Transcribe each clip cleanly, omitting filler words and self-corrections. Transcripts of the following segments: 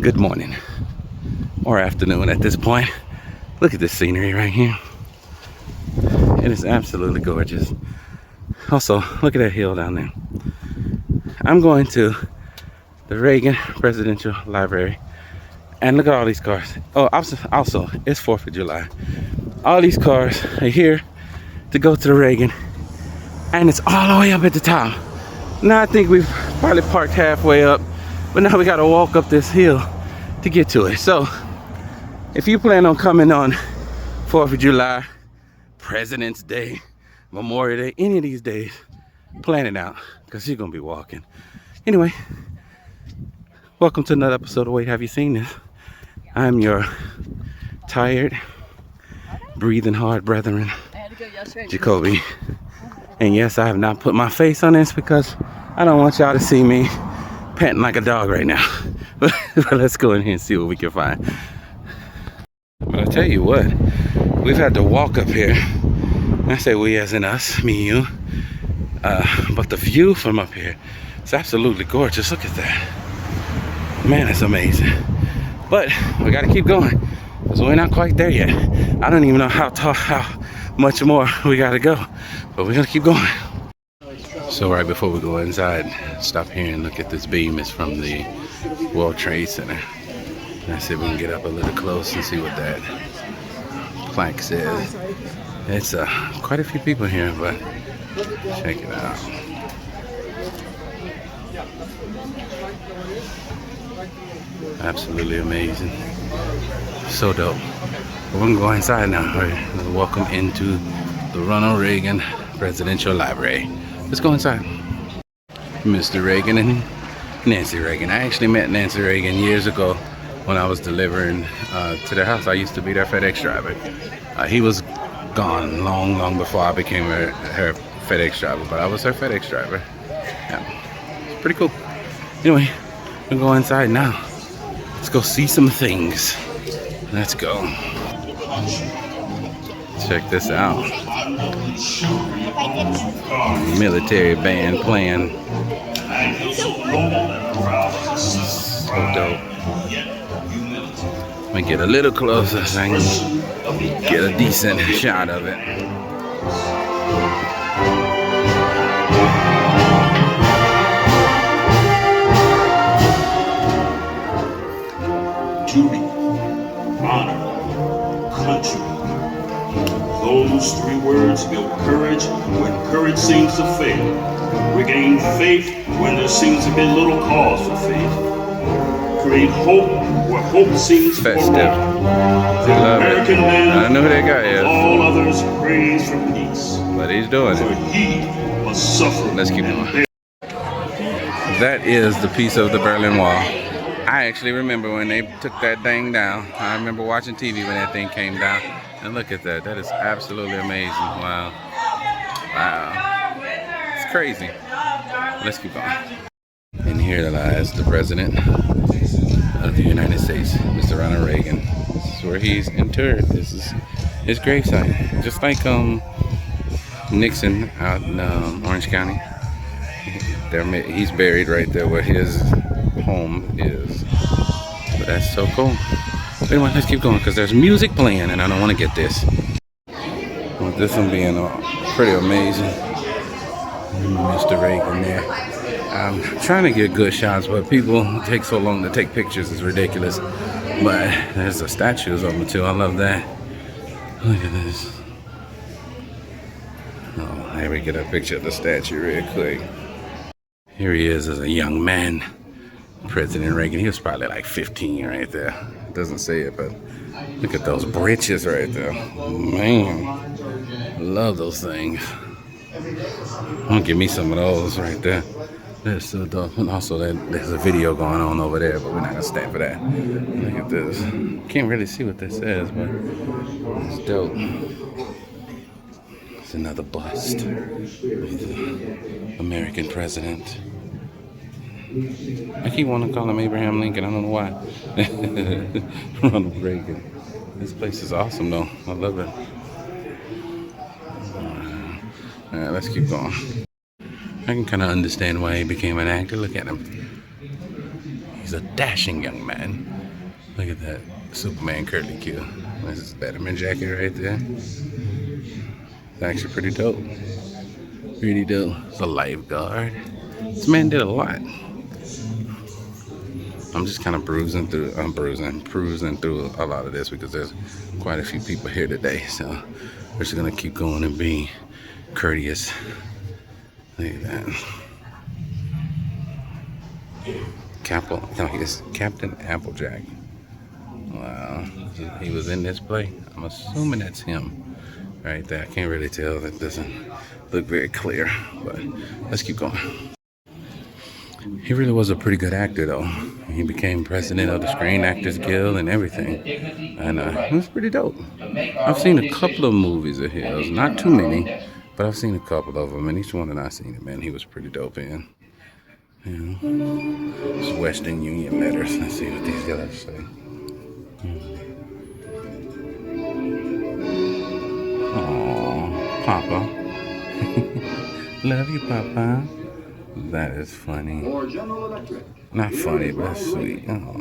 Good morning or afternoon at this point. Look at this scenery right here. It is absolutely gorgeous. Also, look at that hill down there. I'm going to the Reagan Presidential Library, and look at all these cars. Oh, also, it's 4th of July. All these cars are here to go to the Reagan, and it's all the way up at the top. Now I think we've probably parked halfway up, but now we gotta walk up this hill to get to it. So if you plan on coming on 4th of July, President's Day, Memorial Day, any of these days, plan it out, because you're gonna be walking. Anyway, welcome to another episode of Wait, Have You Seen This? I'm your tired, breathing hard brethren, Jacoby. And yes, I have not put my face on this because I don't want y'all to see me panting like a dog right now. But let's go in here and see what we can find. But I'll tell you what, we've had to walk up here. I say we as in us, me and you. But the view from up here is absolutely gorgeous. Look at that. Man, it's amazing. But we gotta keep going, because we're not quite there yet. I don't even know how much more we gotta go, but we're gonna keep going. So right before we go inside, stop here and look at this beam. It's from the World Trade Center. Let's see if we can get up a little close and see what that plaque says. It's quite a few people here, but check it out. Absolutely amazing. So dope. We're gonna go inside now. All right. Welcome into the Ronald Reagan Presidential Library. Let's go inside. Mr. Reagan and Nancy Reagan. I actually met Nancy Reagan years ago when I was delivering to their house. I used to be their FedEx driver. He was gone long before I became her FedEx driver, but I was her FedEx driver. Yeah. It's pretty cool. Anyway, we're gonna go inside now. Let's go see some things. Let's go. Check this out. Military band playing. So dope. Let me get a little closer so I can get a decent shot of it. Duty, honor, country. Those three words build courage when courage seems to fail. Regain faith when there seems to be little cause for faith. Create hope where hope seems Festive. forlorn. American man. I know who that guy is. All others praise for peace. But he's doing For it. he must suffer. Let's keep going. That is the piece of the Berlin Wall. I actually remember when they took that thing down. I remember watching TV when that thing came down. And look at that. That is absolutely amazing. Wow. Wow. It's crazy. Let's keep going. And here lies the President of the United States, Mr. Ronald Reagan. This is where he's interred. This is his gravesite. Just like Nixon out in Orange County. He's buried right there where his home is. But that's so cool. Anyway, let's keep going because there's music playing and I don't want to get this. With this one being pretty amazing. Mr. Reagan there. I'm trying to get good shots, but people take so long to take pictures. It's ridiculous. But there's the statues of them too. I love that. Look at this. Oh, here we get a picture of the statue real quick. Here he is as a young man. President Reagan. He was probably like 15 right there. It doesn't say it, but look at those britches right there. Man, love those things. I'm gonna give me some of those right there. That's so dope. And also there's a video going on over there, but we're not gonna stand for that. Look at this. Can't really see what this says, but it's dope. It's another bust of the American president. I keep wanting to call him Abraham Lincoln. I don't know why. Ronald Reagan. This place is awesome, though. I love it. All right, let's keep going. I can kind of understand why he became an actor. Look at him. He's a dashing young man. Look at that Superman curly Q. This is Batman jacket right there. It's actually pretty dope. Pretty dope. It's a lifeguard. This man did a lot. I'm just kind of cruising through a lot of this because there's quite a few people here today. So we're just gonna keep going and be courteous. Look at that. He's Captain Applejack. Wow, he was in this play. I'm assuming that's him right there. I can't really tell. That doesn't look very clear, but let's keep going. He really was a pretty good actor, though. He became president of the Screen Actors Guild and everything, and it was pretty dope. I've seen a couple of movies of his, not too many, but I've seen a couple of them, and each one that I've seen, man, he was pretty dope in. You know, it's Western Union letters. Let's see what these guys say. Aww, Papa. Love you, Papa. That is funny. Not funny, but that's sweet. Oh.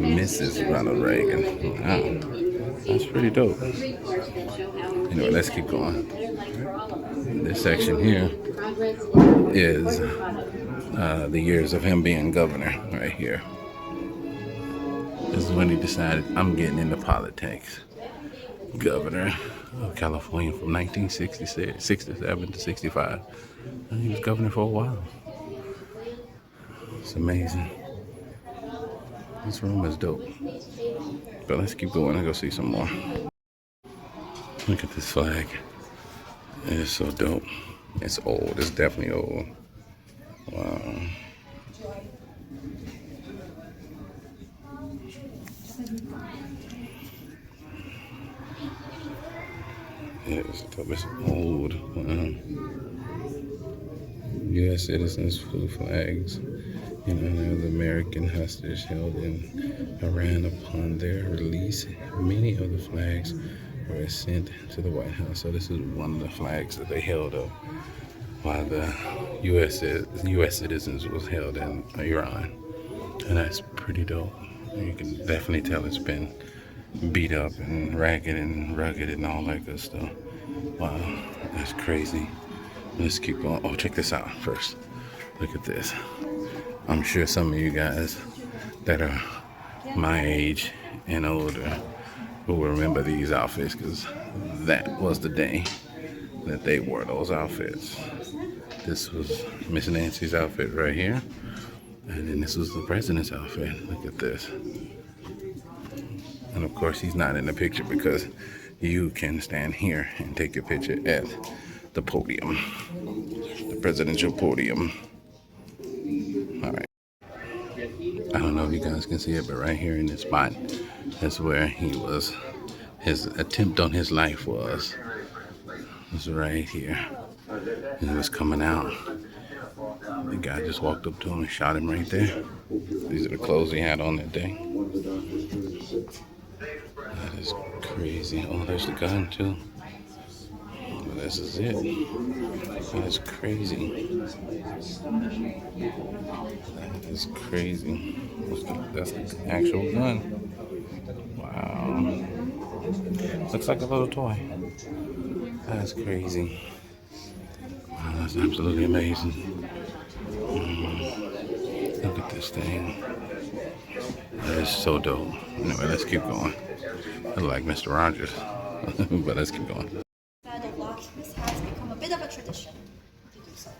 Mrs. Ronald Reagan. Wow. That's pretty dope. Anyway, let's keep going. This section here is the years of him being governor right here. This is when he decided, I'm getting into politics. Governor of California from 1967 to 65. And he was governor for a while. It's amazing. This room is dope. But let's keep going and go see some more. Look at this flag. It is so dope. It's old. It's definitely old. Wow. Yeah, it's old. U.S. citizens flew flags in honor of the American hostage held in Iran. Upon their release, many of the flags were sent to the White House. So this is one of the flags that they held up while the U.S. citizens was held in Iran. And that's pretty dope. You can definitely tell it's been beat up and ragged and rugged and all that good stuff. Wow, that's crazy. Let's keep going. Oh, check this out first. Look at this. I'm sure some of you guys that are my age and older will remember these outfits because that was the day that they wore those outfits. This was Miss Nancy's outfit right here. And then this was the president's outfit. Look at this. And of course, he's not in the picture because you can stand here and take your picture at the podium, the presidential podium. All right. I don't know if you guys can see it, but right here in this spot, that's where he was. His attempt on his life was right here. And he was coming out. The guy just walked up to him and shot him right there. These are the clothes he had on that day. That is crazy. Oh, there's the gun too. Well, this is it. That is crazy. That is crazy. That's the actual gun. Wow. Looks like a little toy. That's crazy. Wow, that's absolutely amazing. Look at this thing. That is so dope. Anyway, let's keep going. I like Mr. Rogers, but let's keep going. This has become a bit of a tradition to do so.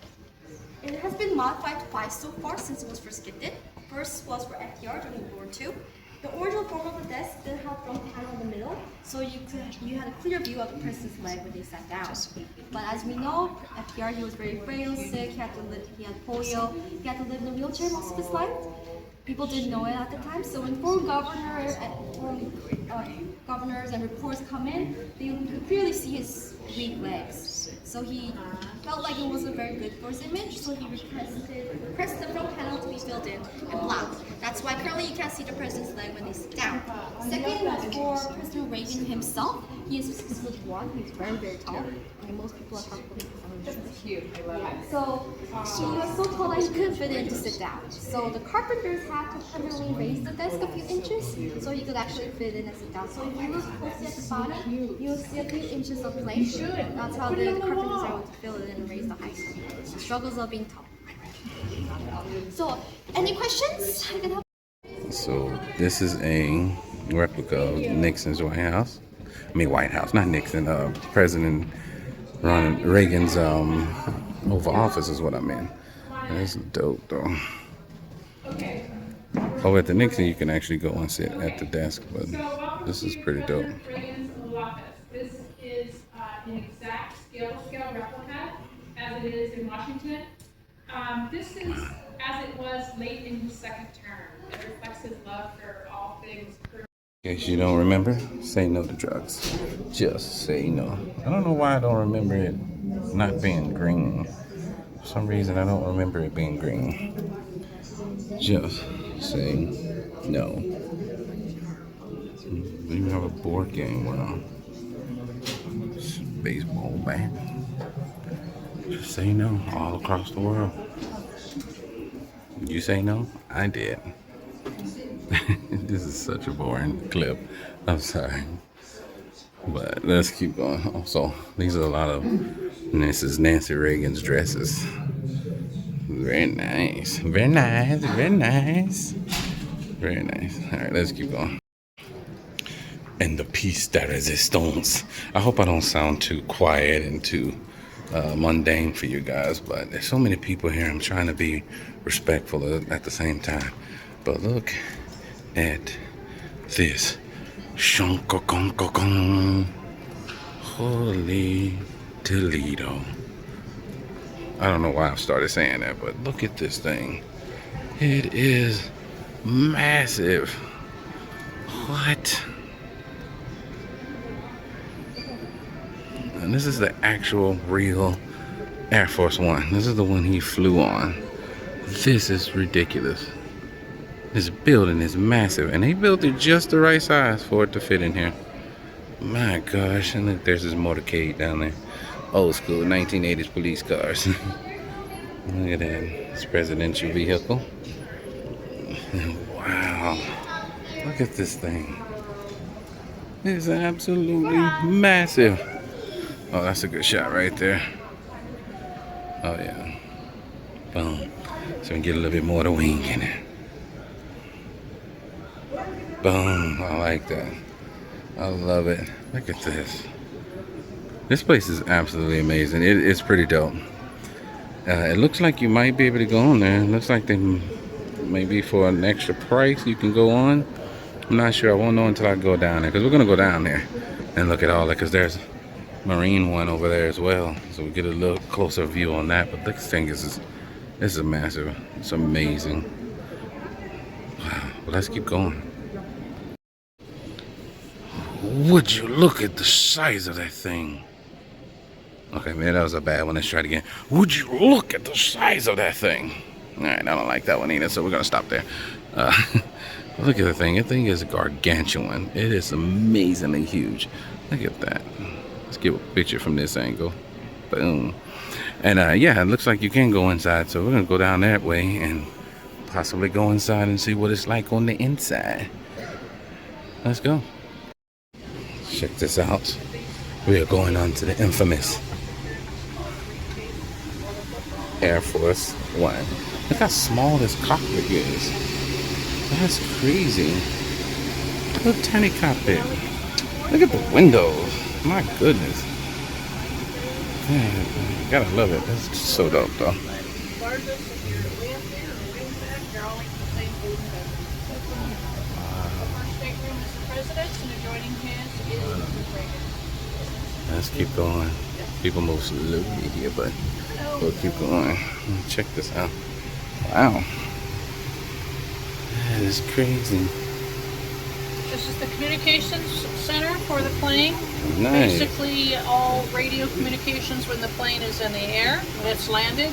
It has been modified twice so far since it was first gifted. First was for FDR during World War II. The original form of the desk did have front panel in the middle, so you had a clear view of the president's leg when they sat down. But as we know, FDR, he was very frail, sick, he had polio, he had to live in a wheelchair most of his life. People didn't know it at the time, so when foreign governors and reports come in, they could clearly see his weak legs. So he felt like it wasn't very good for his image, so he requested the front panel to be filled in and blocked. That's why currently you can't see the president's leg when they sit down. Second was for President Reagan himself. He is 6'1", he's very, very tall. I mean, most people are probably Cute. I love it. So he was so tall that he couldn't fit in to sit down. So the carpenters had to permanently raise the desk a few inches so he could actually fit in and sit down. So if you look closely at the bottom, you'll see a few inches of plank. That's how the carpenters are able to fill it in and raise the height. The struggles of being tall. So, any questions? I can help. So this is a replica of Nixon's White House. I mean White House, not Nixon. President Ronald Reagan's Oval Office is what I meant. That's dope though. Oh, at the Nixon you can actually go and sit at the desk, but this is pretty dope. This is an exact scale replica as it is in Washington. This is as it was late in his second term. It reflects his love for all things. In case you don't remember, say no to drugs. Just say no. I don't know why I don't remember it not being green. For some reason, I don't remember it being green. Just say no. We even have a board game with a baseball bat. Just say no all across the world. You say no? I did. This is such a boring clip. I'm sorry. But let's keep going. Also, these are a lot of, and this is Nancy Reagan's dresses. Very nice. Very nice. Very nice. Very nice. All right, let's keep going. And the piece de resistance. I hope I don't sound too quiet and too mundane for you guys, but there's so many people here. I'm trying to be respectful at the same time. But look at this. Holy Toledo. I don't know why I started saying that, but look at this thing. It is massive. What? And this is the actual real Air Force One. This is the one he flew on. This is ridiculous. This building is massive, and they built it just the right size for it to fit in here. My gosh, and look, there's this motorcade down there. Old school 1980s police cars. Look at that. It's a presidential vehicle. Wow. Look at this thing. It's absolutely massive. Oh, that's a good shot right there. Oh, yeah. Boom. So we can get a little bit more of the wing in it. Boom. I like that. I love it. Look at this. This place is absolutely amazing. It's pretty dope. It looks like you might be able to go on there. It looks like they maybe for an extra price you can go on. I'm not sure. I won't know until I go down there, because we're going to go down there and look at all that, because there's Marine one over there as well, so we get a little closer view on that. But this thing is a massive. It's amazing. Wow. Well, let's keep going. Would you look at the size of that thing? Okay, man, that was a bad one. Let's try it again. Would you look at the size of that thing? All right, I don't like that one either, so we're gonna stop there. Look at the thing. The thing is gargantuan. It is amazingly huge. Look at that. Let's get a picture from this angle. Boom. And yeah, it looks like you can go inside, so we're gonna go down that way and possibly go inside and see what it's like on the inside. Let's go. Check this out. We are going on to the infamous Air Force One. Look how small this cockpit is. That's crazy. Look, tiny cockpit. Look at the windows. My goodness. Man, gotta love it. That's so dope, though. Let's keep going. People move slowly here, but we'll keep going. Check this out. Wow. That is crazy. This is the communications center for the plane. Nice. Basically, all radio communications when the plane is in the air, when it's landed.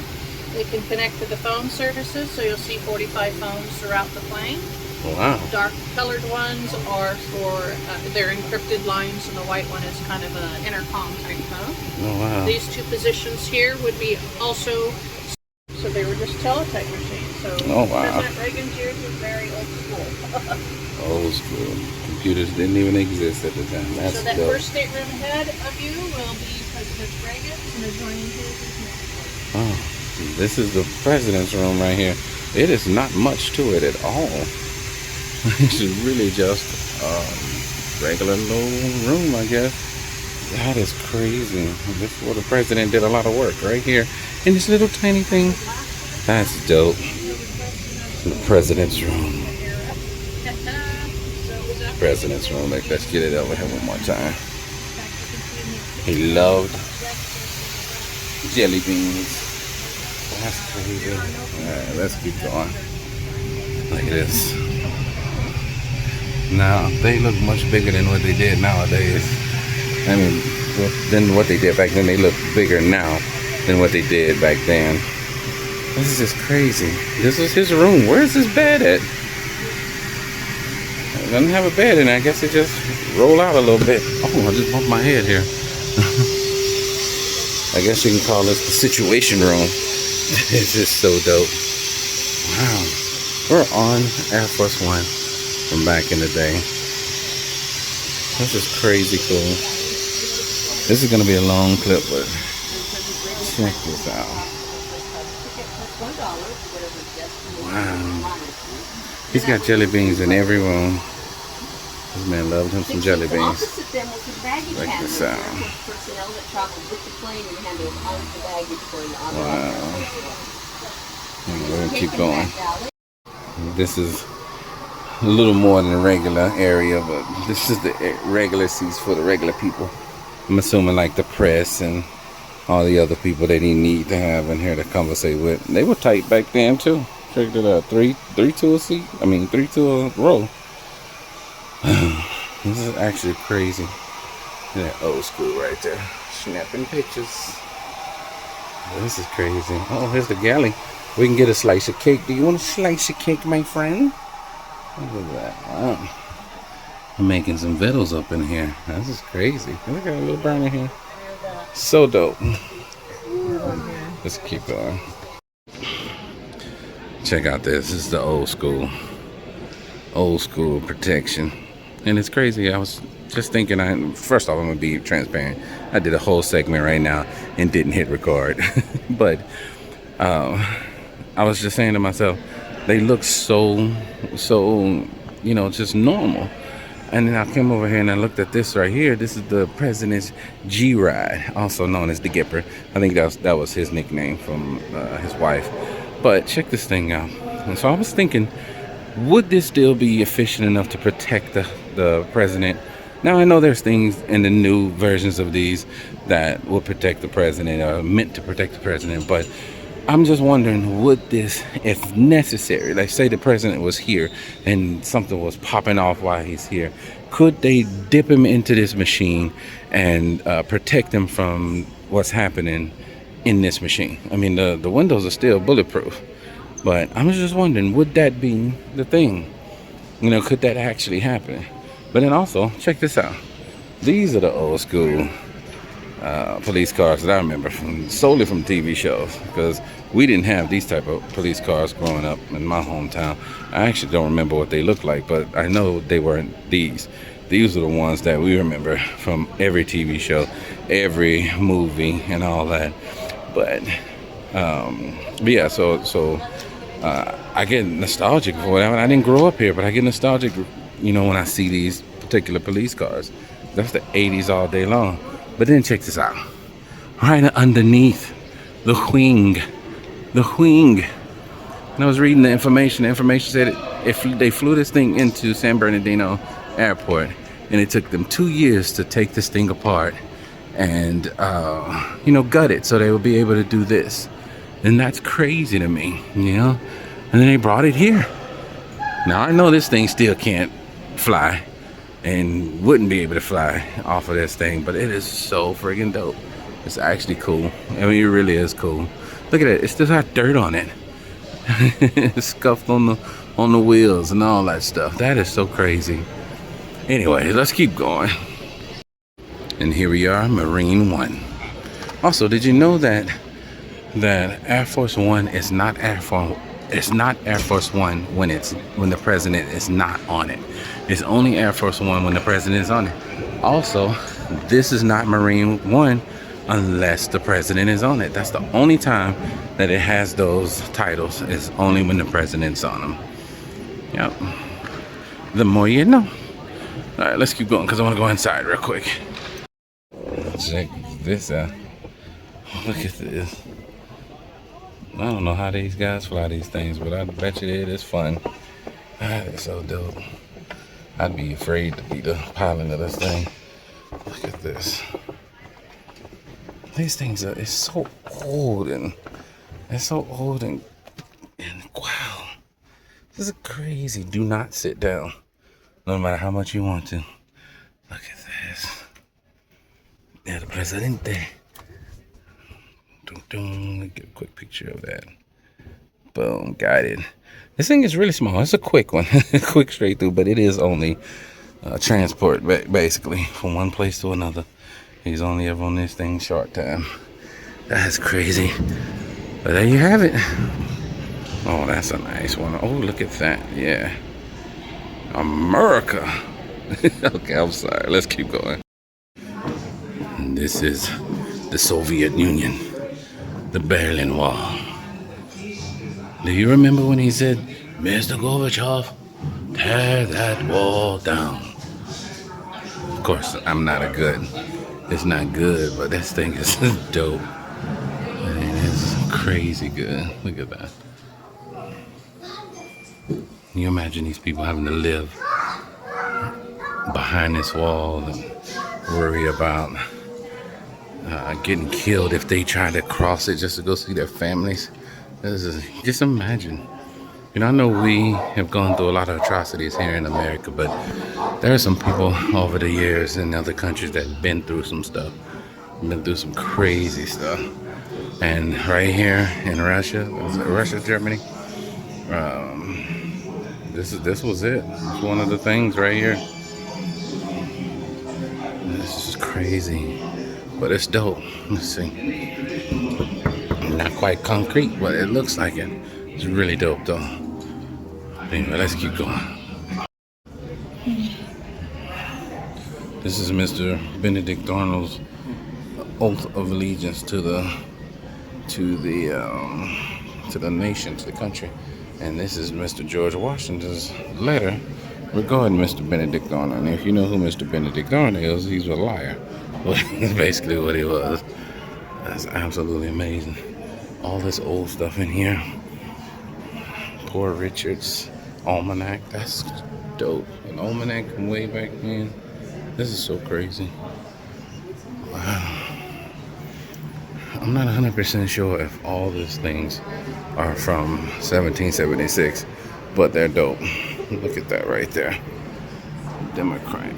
They can connect to the phone services, so you'll see 45 phones throughout the plane. Wow. Dark colored ones are for their encrypted lines, and the white one is kind of an intercom type phone. Oh, wow. These two positions here would be also, so they were just teletype machines. So Oh, wow. President Reagan's years was very old school. Old school. Computers didn't even exist at the time. That's So that dope. first stateroom ahead of you will be President Reagan, and adjoining his is Nixon. Oh, this is the president's room right here. It is not much to it at all. It's really just a regular little room, I guess. That is crazy. This is where the president did a lot of work right here in this little tiny thing. That's dope. The president's room. President's room. Let's get it over here one more time. He loved jelly beans. That's crazy. Alright, let's keep going. Look at this. Now, they look much bigger than what they did nowadays. I mean, than what they did back then. They look bigger now than what they did back then. This is just crazy. This is his room. Where's his bed at? It doesn't have a bed in it. I guess it just roll out a little bit. Oh, I just bumped my head here. I guess you can call this the situation room. This is so dope. Wow. We're on Air Force One from back in the day. This is crazy cool. This is going to be a long clip, but check this out. Wow. He's got jelly beans in every room. This man loved him some jelly beans. Check this out. Wow. We're going to keep going. This is a little more than a regular area, but this is the regular seats for the regular people. I'm assuming like the press and all the other people that he need to have in here to conversate with. They were tight back then too. Check it out. Three to a seat. I mean, 3 to a row. This is actually crazy. That old school right there. Snapping pictures. This is crazy. Oh, here's the galley. We can get a slice of cake. Do you want a slice of cake, my friend? Look at that. Wow. I'm making some victuals up in here. This is crazy. Look at a little burner here. So dope. Let's keep going. Check out this. This is the old school protection. And it's crazy. I was just thinking, first off, I'm going to be transparent. I did a whole segment right now and didn't hit record. But I was just saying to myself, they look so, you know, just normal. And then I came over here and I looked at this right here. This is the President's G-Ride, also known as the Gipper. I think that was his nickname from his wife. But check this thing out. And so I was thinking, would this still be efficient enough to protect the president? Now, I know there's things in the new versions of these that will protect the president, or meant to protect the president, but I'm just wondering, would this, if necessary, like say the president was here and something was popping off while he's here, could they dip him into this machine and protect him from what's happening in this machine? I mean, the windows are still bulletproof, but I'm just wondering, would that be the thing? You know, could that actually happen? But then also, check this out. These are the old school police cars that I remember solely from TV shows, because we didn't have these type of police cars growing up in my hometown. I actually don't remember what they looked like, but I know they weren't these. These are the ones that we remember from every TV show, every movie, and all that. But yeah, so I get nostalgic for whatever. I didn't grow up here, but I get nostalgic, you know, when I see these particular police cars. That's the 80s all day long. But then check this out. Right underneath the wing. And I was reading the information. The information said if they flew this thing into San Bernardino Airport, and it took them 2 years to take this thing apart and, you know, gut it so they would be able to do this. And that's crazy to me, you know? And then they brought it here. Now, I know this thing still can't fly and wouldn't be able to fly off of this thing, but it is so friggin' dope. It's actually cool. I mean, it really is cool. Look at it. It still got dirt on it. Scuffed on the wheels and all that stuff. That is so crazy. Anyway, let's keep going. And here we are, Marine One. Also, did you know that Air Force One is not Air Force? It's not Air Force One when the president is not on it. It's only Air Force One when the president is on it. Also, this is not Marine One unless the president is on it. That's the only time that it has those titles, is only when the president's on them. Yep. The more you know. All right, let's keep going because I want to go inside real quick. Check this out. Look at this. I don't know how these guys fly these things, but I bet you it is fun. That is so dope. I'd be afraid to be the pilot of this thing. Look at this. These things are, it's so old and wow. This is crazy. Do not sit down, no matter how much you want to. Look at this. El Presidente. Let me get a quick picture of that. Boom, guided. This thing is really small. It's a quick one, quick straight through, but it is only transport, basically, from one place to another. He's only ever on this thing short time. That's crazy. But there you have it. Oh, that's a nice one. Oh, look at that. Yeah. America. Okay, I'm sorry. Let's keep going. And this is the Soviet Union. The Berlin Wall. Do you remember when he said, Mr. Gorbachev, tear that wall down? Of course, I'm not a good. It's not good, but this thing is dope. I mean, it's crazy good. Look at that. Can you imagine these people having to live behind this wall and worry about getting killed if they try to cross it just to go see their families? Just imagine. You know, I know we have gone through a lot of atrocities here in America, but there are some people over the years in other countries that have been through some stuff, been through some crazy stuff. And right here in Russia, Germany, this was it. It's one of the things right here. This is crazy, but it's dope. Let's see. Not quite concrete, but it looks like it. It's really dope, though. Anyway, let's keep going. This is Mr. Benedict Arnold's oath of allegiance to the nation, to the country, and this is Mr. George Washington's letter regarding Mr. Benedict Arnold. And if you know who Mr. Benedict Arnold is, he's a liar. That's basically what he was. That's absolutely amazing. All this old stuff in here. Poor Richard's almanac. That's dope. An almanac from way back then. This is so crazy. Wow. I'm not 100% sure if all these things are from 1776, but they're dope. Look at that right there. Democrat.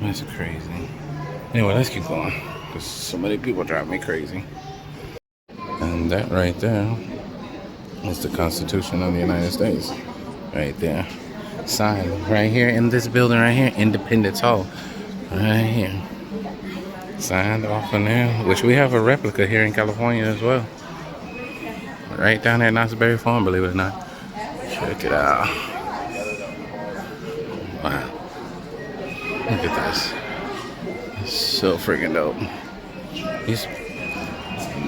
That's crazy. Anyway, let's keep going, because so many people drive me crazy. And that right there is the Constitution of the United States. Right there. Signed right here in this building right here, Independence Hall. Right here. Signed off in there, which we have a replica here in California as well. Right down there at Knott's Berry Farm, believe it or not. Check it out. Wow. Look at this. It's so freaking dope. These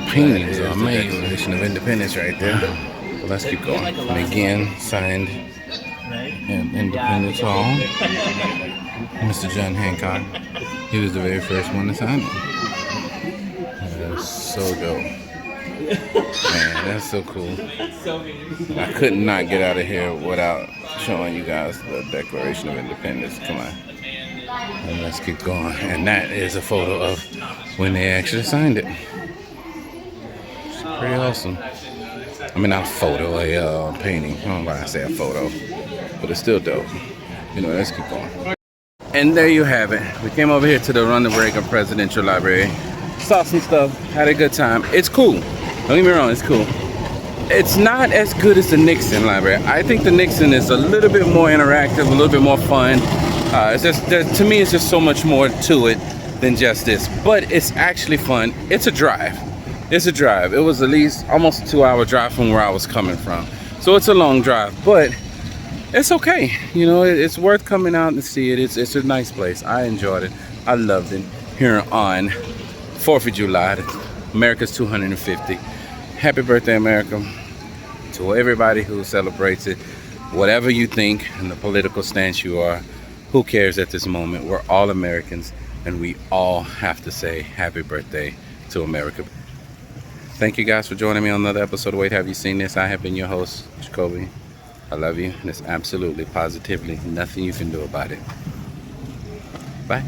paintings are amazing. The Declaration of Independence right there. So let's keep going. And again, signed in Independence Hall. Mr. John Hancock. He was the very first one to sign it. That's so dope. Man, that's so cool. I could not get out of here without showing you guys the Declaration of Independence. Come on. And let's keep going. And that is a photo of when they actually signed it. It's pretty awesome. I mean, not a photo, a painting. I don't know why I say a photo, but it's still dope. You know, let's keep going. And there you have it. We came over here to the Ronald Reagan Presidential Library. Saw some stuff, had a good time. It's cool. Don't get me wrong, it's cool. It's not as good as the Nixon Library. I think the Nixon is a little bit more interactive, a little bit more fun. It's just, to me, it's just so much more to it than just this. But it's actually fun. It's a drive. It's a drive. It was at least almost a 2-hour drive from where I was coming from. So it's a long drive, but it's okay. You know, it's worth coming out and see it. It's a nice place. I enjoyed it. I loved it. Here on 4th of July, America's 250. Happy birthday, America. To everybody who celebrates it, whatever you think and the political stance you are, who cares at this moment? We're all Americans, and we all have to say happy birthday to America. Thank you guys for joining me on another episode of Wait, Have You Seen This? I have been your host, Jacoby. I love you, and there's absolutely, positively nothing you can do about it. Bye.